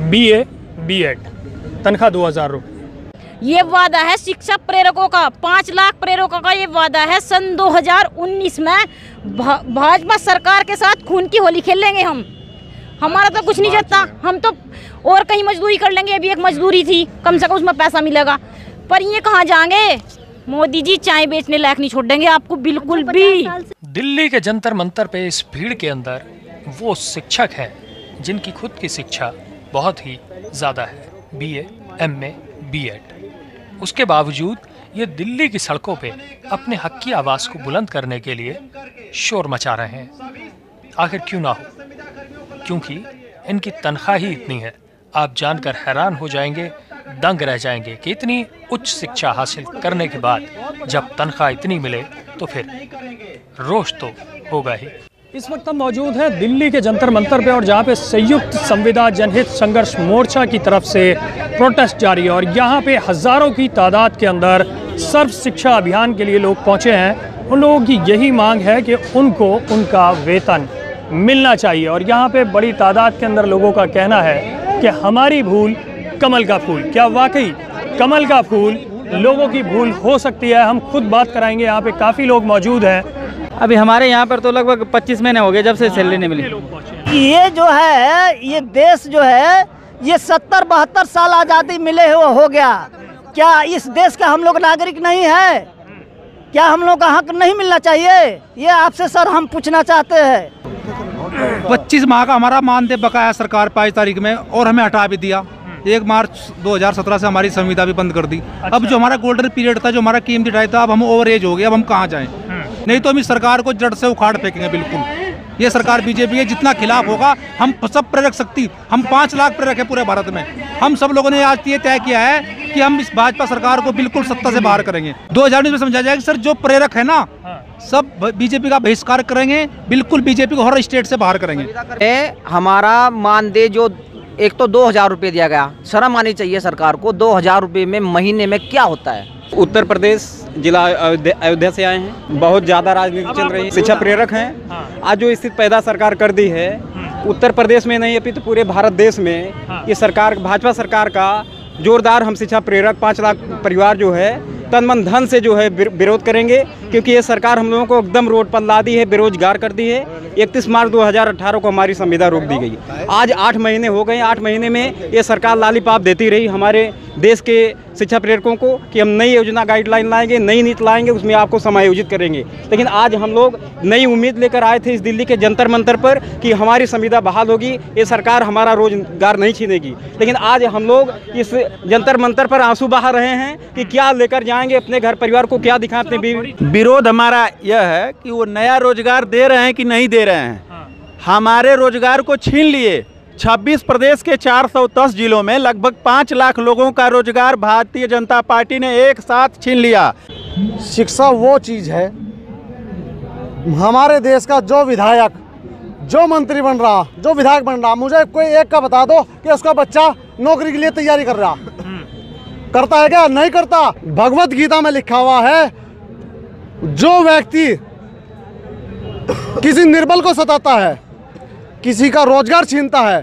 BA B.Ed, तनख्वाह 2000 रुपये। ये वादा है शिक्षा प्रेरकों का, 5 लाख प्रेरकों का ये वादा है। सन 2019 में भाजपा सरकार के साथ खून की होली खेल लेंगे हम। हमारा तो कुछ नहीं जतता, हम तो और कहीं मजदूरी कर लेंगे। अभी एक मजदूरी थी, कम से कम उसमें पैसा मिलेगा, पर ये कहाँ जाएंगे? मोदी जी चाय बेचने लायक नहीं छोड़ देंगे आपको बिल्कुल भी। दिल्ली के जंतर मंतर पे इस भीड़ के अंदर वो शिक्षक हैं जिनकी खुद की शिक्षा बहुत ही ज़्यादा है, BA, MA, B.Ed। उसके बावजूद ये दिल्ली की सड़कों पे अपने हक की आवाज़ को बुलंद करने के लिए शोर मचा रहे हैं। आखिर क्यों ना हो? क्योंकि इनकी तनख्वाह ही इतनी है। आप जानकर हैरान हो जाएंगे, दंग रह जाएंगे कि इतनी उच्च शिक्षा हासिल करने के बाद जब तनख्वाह इतनी मिले तो फिर रोष तो होगा ही। इस वक्त हम मौजूद हैं दिल्ली के जंतर मंतर पे, और जहाँ पे संयुक्त संविदा जनहित संघर्ष मोर्चा की तरफ से प्रोटेस्ट जारी है, और यहाँ पे हजारों की तादाद के अंदर सर्व शिक्षा अभियान के लिए लोग पहुँचे हैं। उन लोगों की यही मांग है कि उनको उनका वेतन मिलना चाहिए, और यहाँ पे बड़ी तादाद के अंदर लोगों का कहना है कि हमारी भूल कमल का फूल। क्या वाकई कमल का फूल लोगों की भूल हो सकती है? हम खुद बात कराएंगे। यहाँ पे काफ़ी लोग मौजूद हैं। अभी हमारे यहाँ पर तो लगभग 25 महीने हो गए जब से सैलरी नहीं मिली। ये जो है, ये देश जो है, ये 70-72 साल आज़ादी मिले हो गया। क्या इस देश का हम लोग नागरिक नहीं है? क्या हम लोग का हक नहीं मिलना चाहिए? ये आपसे सर हम पूछना चाहते हैं। 25 माह का हमारा मानदेय बकाया सरकार 5 तारीख में, और हमें हटा भी दिया। 1 मार्च 2017 से हमारी संविदा भी बंद कर दी। अब जो हमारा गोल्डन पीरियड था, जो हमारा कीमती टाइम था, अब हम ओवर एज हो गए। अब हम कहाँ जाएं? नहीं तो हम इस सरकार को जड़ से उखाड़ फेंकेंगे बिल्कुल। ये सरकार बीजेपी के जितना खिलाफ होगा, हम सब प्रेरक शक्ति, हम 5 लाख प्रेरक है पूरे भारत में। हम सब लोगों ने आज ये तय किया है कि हम इस भाजपा सरकार को बिल्कुल सत्ता से बाहर करेंगे। 2019 में समझा जाएगा सर, जो प्रेरक है ना, सब बीजेपी का बहिष्कार करेंगे, बिल्कुल बीजेपी को हर स्टेट से बाहर करेंगे। हमारा मानदेय जो एक तो 2000 रुपये दिया गया, शर्म आनी चाहिए सरकार को। 2000 रुपये में महीने में क्या होता है? उत्तर प्रदेश जिला अयोध्या से आए हैं। बहुत ज़्यादा राजनीति चल रही है, शिक्षा प्रेरक हैं। आज जो स्थिति पैदा सरकार कर दी है, उत्तर प्रदेश में नहीं अपितु पूरे भारत देश में ये सरकार, भाजपा सरकार का जोरदार हम शिक्षा प्रेरक 5 लाख परिवार जो है तन मन धन से जो है विरोध करेंगे, क्योंकि ये सरकार हम लोगों को एकदम रोड पर ला दी है, बेरोजगार कर दी है। 31 मार्च 2018 को हमारी संविदा रोक दी गई। आज 8 महीने हो गए। 8 महीने में ये सरकार लालीपाप देती रही हमारे देश के शिक्षा प्रेरकों को कि हम नई योजना गाइडलाइन लाएंगे, नई नीति लाएंगे, उसमें आपको समायोजित करेंगे। लेकिन आज हम लोग नई उम्मीद लेकर आए थे इस दिल्ली के जंतर मंतर पर कि हमारी संविदा बहाल होगी, ये सरकार हमारा रोजगार नहीं छीनेगी। लेकिन आज हम लोग इस जंतर मंतर पर आंसू बहा रहे हैं कि क्या लेकर जाएंगे अपने घर परिवार को, क्या दिखाएं अपने। विरोध हमारा यह है कि वो नया रोजगार दे रहे हैं कि नहीं दे रहे हैं। हमारे रोजगार को छीन लिए। 26 प्रदेश के 410 जिलों में लगभग 5 लाख लोगों का रोजगार भारतीय जनता पार्टी ने एक साथ छीन लिया। शिक्षा वो चीज़ है, हमारे देश का जो विधायक, जो मंत्री बन रहा, जो विधायक बन रहा, मुझे कोई एक का बता दो कि उसका बच्चा नौकरी के लिए तैयारी कर रहा, करता है क्या? नहीं करता। भगवत गीता में लिखा हुआ है, जो व्यक्ति किसी निर्बल को सताता है, किसी का रोजगार छीनता है,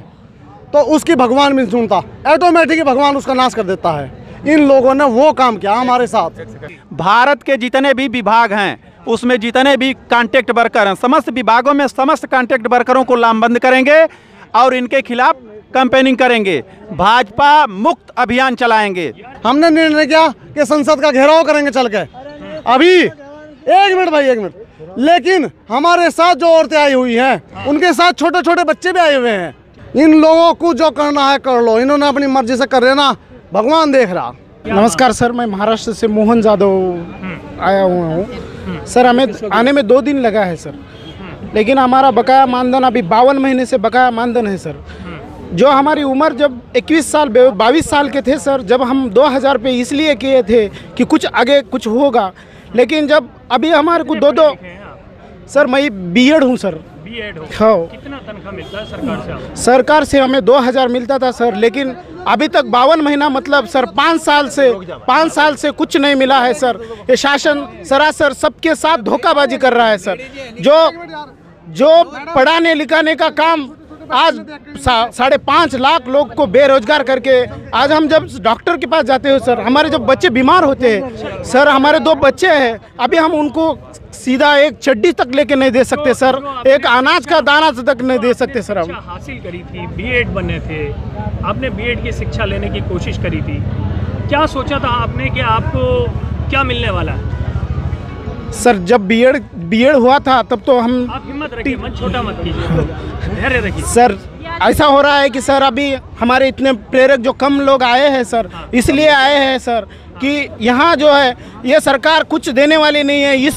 तो उसकी भगवान भी नहीं सुनता, ऑटोमेटिक भगवान उसका नाश कर देता है। इन लोगों ने वो काम किया हमारे साथ। भारत के जितने भी विभाग हैं, उसमें जितने भी कॉन्ट्रैक्ट वर्कर हैं, समस्त विभागों में समस्त कॉन्ट्रैक्ट वर्करों को लामबंद करेंगे और इनके खिलाफ कैंपेनिंग करेंगे। भाजपा मुक्त अभियान चलाएंगे। हमने निर्णय किया कि संसद का घेराव करेंगे चल के। अभी 1 मिनट भाई, 1 मिनट। लेकिन हमारे साथ जो औरतें आई हुई हैं, उनके साथ छोटे छोटे बच्चे भी आए हुए हैं। इन लोगों को जो करना है कर लो, इन्होंने अपनी मर्जी से कर रहे ना, भगवान देख रहा। नमस्कार सर, मैं महाराष्ट्र से मोहन जादव आया हुआ हूँ। सर हमें आने में 2 दिन लगा है सर, लेकिन हमारा बकाया मानधन अभी 52 महीने से बकाया मानधन है सर। जो हमारी उम्र जब 21 साल 22 साल के थे सर, जब हम 2000 रुपये इसलिए किए थे कि कुछ आगे कुछ होगा, लेकिन जब अभी हमारे को 2 सर, मैं B.Ed हूँ सर। हाँ। कितना तनख्वाह मिलता है सरकार से? सरकार से हमें 2000 मिलता था सर, लेकिन अभी तक 52 महीना मतलब सर 5 साल से कुछ नहीं मिला है सर। ये शासन सरासर सबके साथ धोखाबाजी कर रहा है सर। जो पढ़ाने लिखाने का काम आज 5.5 लाख लोग को बेरोजगार करके आज हम जब डॉक्टर के पास जाते हो सर, हमारे जब बच्चे बीमार होते हैं सर, हमारे 2 बच्चे हैं, अभी हम उनको सीधा एक चड्डी तक लेके नहीं दे सकते सर, एक अनाज का दाना तक नहीं दे सकते सर। हम हासिल करी थी, बीएड बने थे, आपने बीएड की शिक्षा लेने की कोशिश करी थी, क्या सोचा था आपने कि आपको क्या मिलने वाला है? सर जब बीएड हुआ था तब तो हम, आप हिम्मत रखिए, मन छोटा मत कीजिए, धैर्य रखिए। सर ऐसा हो रहा है कि सर अभी हमारे इतने प्रेरक जो कम लोग आए हैं सर, इसलिए आए हैं सर कि यहाँ जो है ये सरकार कुछ देने वाली नहीं है, ये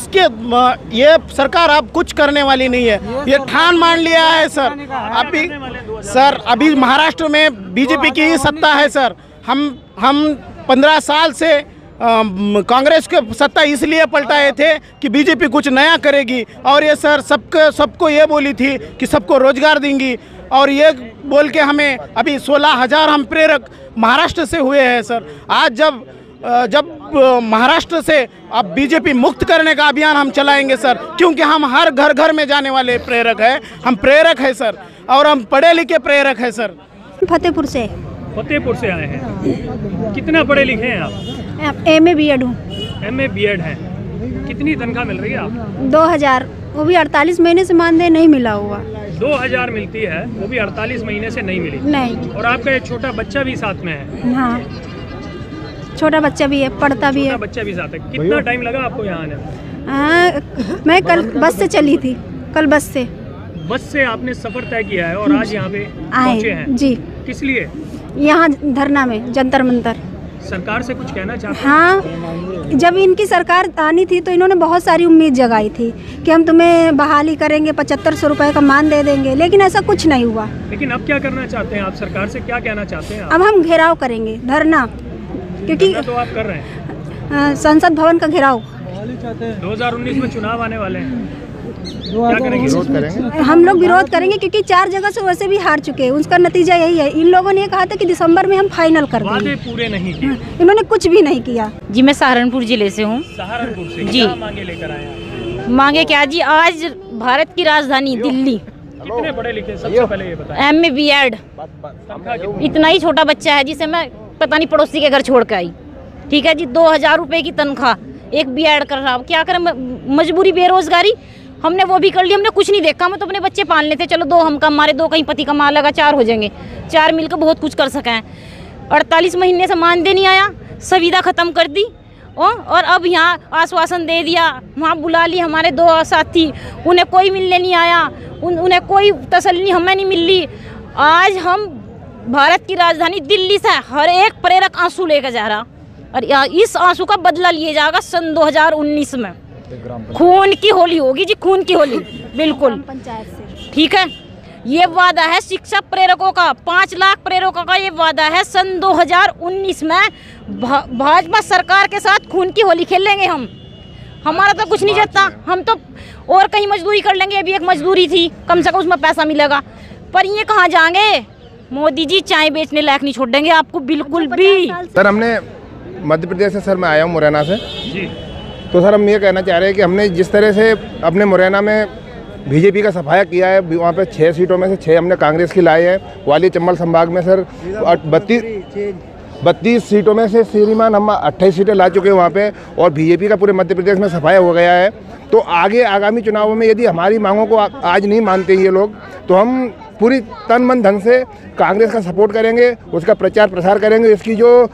सरकार अब कुछ करने वाली नहीं है, ये ठान मान लिया है सर। अभी महाराष्ट्र में बीजेपी की ही सत्ता है सर। हम 15 साल से कांग्रेस के सत्ता इसलिए पलटाए थे कि बीजेपी कुछ नया करेगी, और ये सर सबको ये बोली थी कि सबको रोजगार देंगी, और ये बोल के हमें अभी 16,000 हम प्रेरक महाराष्ट्र से हुए हैं सर। आज जब महाराष्ट्र से अब बीजेपी मुक्त करने का अभियान हम चलाएंगे सर, क्योंकि हम हर घर में जाने वाले प्रेरक हैं, हम प्रेरक हैं सर, और हम पढ़े लिखे प्रेरक हैं सर। फतेहपुर से आए हैं। कितना पढ़े लिखे हैं आप? MA BEd हूँ। MA BEd हैं। कितनी तनख्वाह मिल रही है आप? 2000, वो भी 48 महीने से मानदेय नहीं मिला हुआ। 2000 मिलती है, वो भी 48 महीने से नहीं मिली। नहीं। और आपका एक छोटा बच्चा भी साथ में है? हाँ, छोटा बच्चा भी है, पढ़ता भी है। बच्चा भी साथ है। कितना टाइम लगा आपको यहाँ आने में? मैं कल बस से चली थी, बस से आपने सफर तय किया है और आज यहाँ पे पहुँचे हैं जी। किस लिए? यहाँ धरना में, जंतर मंतर। सरकार से कुछ कहना चाहते हैं? हाँ, जब इनकी सरकार आनी थी तो इन्होंने बहुत सारी उम्मीद जगाई थी कि हम तुम्हें बहाली करेंगे, 7500 रुपये का मान दे देंगे, लेकिन ऐसा कुछ नहीं हुआ। लेकिन अब क्या करना चाहते हैं आप? सरकार से क्या कहना चाहते हैं आप? अब हम घेराव करेंगे, धरना, क्योंकि तो आप कर रहे हैं संसद भवन का घेराव। 2019 में चुनाव आने वाले हैं, क्या करेंगे? विरोध करेंगे। हम लोग विरोध करेंगे, क्योंकि 4 जगह से वैसे भी हार चुके हैं, उसका नतीजा यही है। इन लोगों ने कहा था कि दिसंबर में हम फाइनल कर देंगे, वादे पूरे नहीं किए। इन्होंने कुछ भी नहीं किया। जी मैं सहारनपुर जिले से हूँ। सहारनपुर से जी। क्या मांगे लेकर आए हैं? मांगे क्या जी? आज भारत की राजधानी दिल्ली। कितने पढ़े लिखे? सबसे पहले ये बताएं। MA BEd। इतना ही छोटा बच्चा है जिसे मैं पता नहीं पड़ोसी के घर छोड़ के आई। ठीक है जी, 2000 रुपये की तनख्वाह, एक BEd कर रहा, क्या करें? मजबूरी, बेरोजगारी, हमने वो भी कर ली, हमने कुछ नहीं देखा। हम तो अपने बच्चे पालने थे, चलो 2 हम कमा रहे, 2 कहीं पति कमा लगा, 4 हो जाएंगे, 4 मिलकर बहुत कुछ कर सके हैं। 48 महीने से मानदेय नहीं आया, सुविधा ख़त्म कर दी, और अब यहाँ आश्वासन दे दिया, वहाँ बुला ली हमारे 2 साथी, उन्हें कोई मिलने नहीं आया, उन्हें कोई तसल्ली हमें नहीं मिल रही। आज हम भारत की राजधानी दिल्ली से हर एक प्रेरक आंसू लेकर जा रहा, और इस आंसू का बदला लिए जाएगा सन 2019 में। खून की होली होगी जी, खून की होली, बिल्कुल। ठीक है, ये वादा है शिक्षक प्रेरकों का, 5 लाख प्रेरकों का ये वादा है। सन 2019 में भाजपा सरकार के साथ खून की होली खेलेंगे हम। हमारा तो कुछ नहीं जाता, हम तो और कहीं मजदूरी कर लेंगे। अभी एक मजदूरी थी, कम से कम उसमें पैसा मिलेगा, पर ये कहाँ जाएंगे? मोदी जी चाय बेचने लायक नहीं छोड़ देंगे आपको बिल्कुल भी। सर हमने मध्य प्रदेश से, सर मैं आया हूँ मुरैना से जी। तो सर हम ये कहना चाह रहे हैं कि हमने जिस तरह से अपने मुरैना में बीजेपी का सफाया किया है, वहाँ पे 6 सीटों में से 6 हमने कांग्रेस की लाए हैं। वाली चंबल संभाग में सर 32 सीटों में से श्रीमान हम 28 सीटें ला चुके हैं वहाँ पे, और बीजेपी का पूरे मध्य प्रदेश में सफाया हो गया है। तो आगे आगामी चुनावों में यदि हमारी मांगों को आज नहीं मानते ये लोग, तो हम पूरी तन मन धन से कांग्रेस का सपोर्ट करेंगे, उसका प्रचार प्रसार करेंगे। इसकी जो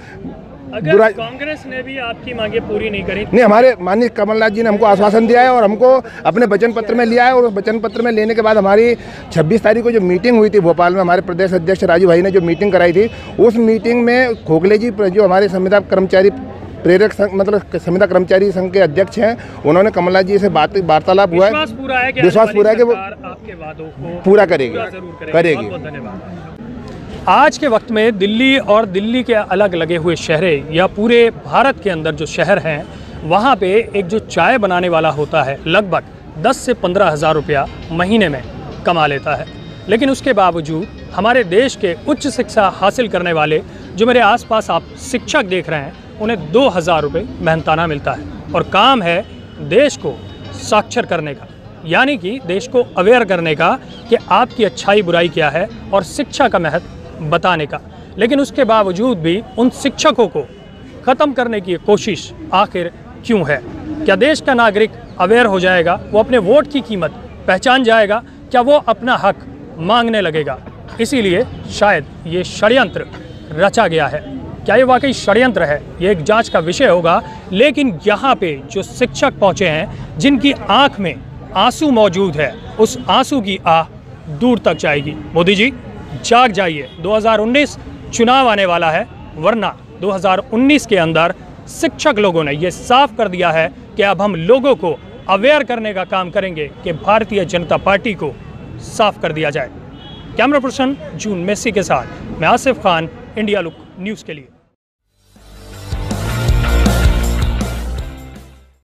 अगर कांग्रेस ने भी आपकी मांगे पूरी नहीं करी, नहीं, हमारे माननीय कमलनाथ जी ने हमको आश्वासन दिया है और हमको अपने वचन पत्र में लिया है, और उस वचन पत्र में लेने के बाद हमारी 26 तारीख को जो मीटिंग हुई थी भोपाल में, हमारे प्रदेश अध्यक्ष राजू भाई ने जो मीटिंग कराई थी, उस मीटिंग में खोखले जी जो हमारे संविदा कर्मचारी प्रेरक संघ, मतलब संविदा कर्मचारी संघ के अध्यक्ष हैं, उन्होंने कमलनाथ जी से वार्तालाप हुआ है। विश्वास पूरा है कि वो आपके वादों को पूरा करेगी। आज के वक्त में दिल्ली और दिल्ली के अलग लगे हुए शहरें या पूरे भारत के अंदर जो शहर हैं, वहाँ पे एक जो चाय बनाने वाला होता है लगभग 10 से 15 हज़ार रुपया महीने में कमा लेता है। लेकिन उसके बावजूद हमारे देश के उच्च शिक्षा हासिल करने वाले जो मेरे आसपास आप शिक्षक देख रहे हैं, उन्हें 2000 रुपये मेहनताना मिलता है, और काम है देश को साक्षर करने का, यानी कि देश को अवेयर करने का कि आपकी अच्छाई बुराई क्या है और शिक्षा का महत्व बताने का। लेकिन उसके बावजूद भी उन शिक्षकों को ख़त्म करने की कोशिश आखिर क्यों है? क्या देश का नागरिक अवेयर हो जाएगा, वो अपने वोट की कीमत पहचान जाएगा, क्या वो अपना हक मांगने लगेगा? इसीलिए शायद ये षड्यंत्र रचा गया है। क्या ये वाकई षड्यंत्र है? ये एक जांच का विषय होगा। लेकिन यहाँ पे जो शिक्षक पहुँचे हैं, जिनकी आंख में आंसू मौजूद है, उस आंसू की आह दूर तक जाएगी। मोदी जी जाग जाइए, 2019 चुनाव आने वाला है, वरना 2019 के अंदर शिक्षक लोगों ने ये साफ कर दिया है कि अब हम लोगों को अवेयर करने का काम करेंगे कि भारतीय जनता पार्टी को साफ कर दिया जाए। कैमरा पर्सन जून मेसी के साथ मैं Asif Khan, India look news के लिए।